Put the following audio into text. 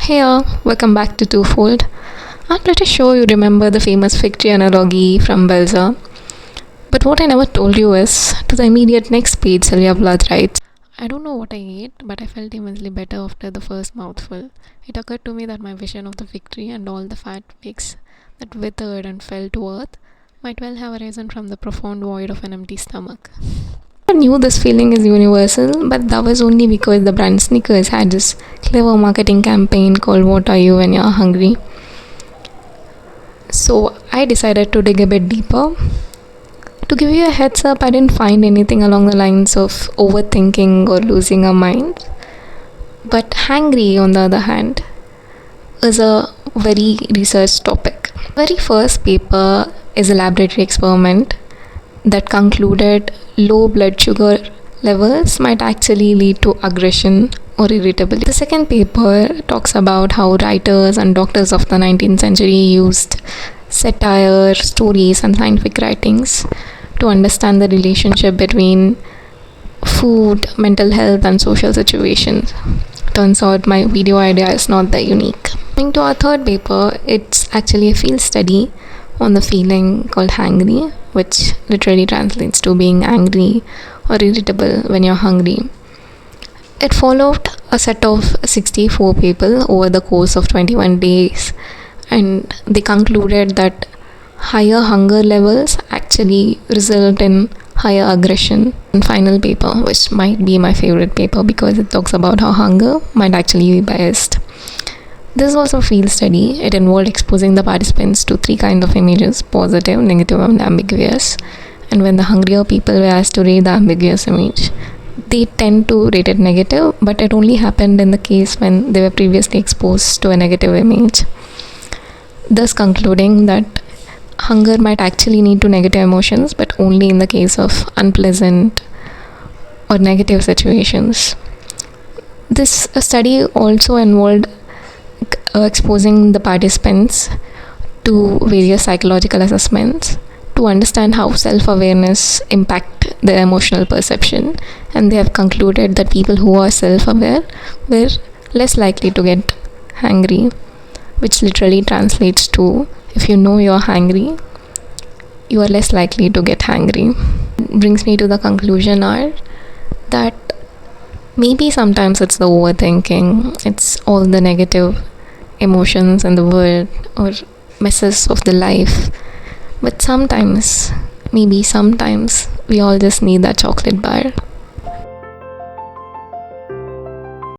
Hey, welcome back to Twofold. I'm pretty sure you remember the famous fig tree analogy from Belzer. But what I never told you is, to the immediate next page, Sylvia Plath writes, I don't know what I ate, but I felt immensely better after the first mouthful. It occurred to me that my vision of the fig tree and all the fat figs that withered and fell to earth might well have arisen from the profound void of an empty stomach. I knew this feeling is universal, but that was only because the brand Snickers had this clever marketing campaign called What Are You When You're Hungry? So I decided to dig a bit deeper. To give you a heads up, I didn't find anything along the lines of overthinking or losing our mind. But hangry, on the other hand, is a very research topic. The very first paper is a laboratory experiment that concluded low blood sugar levels might actually lead to aggression or irritability. The second paper talks about how writers and doctors of the 19th century used satire, stories, and scientific writings to understand the relationship between food, mental health, and social situations. Turns out my video idea is not that unique. Coming to our third paper, it's actually a field study on the feeling called hangry, which literally translates to being angry or irritable when you're hungry. It followed a set of 64 people over the course of 21 days, and they concluded that higher hunger levels actually result in higher aggression. And final paper, which might be my favorite paper because it talks about how hunger might actually be biased. This was a field study. It involved exposing the participants to three kinds of images: positive, negative, and ambiguous. And when the hungrier people were asked to rate the ambiguous image, they tend to rate it negative, but it only happened in the case when they were previously exposed to a negative image. Thus concluding that hunger might actually lead to negative emotions, but only in the case of unpleasant or negative situations. This study also involved exposing the participants to various psychological assessments to understand how self-awareness impact their emotional perception, and they have concluded that people who are self-aware were less likely to get hangry, which literally translates to, if you know you're hungry, you are less likely to get hangry. Brings me to the conclusion now that maybe sometimes it's the overthinking, it's all the negative emotions in the world or messes of the life, but sometimes we all just need that chocolate bar.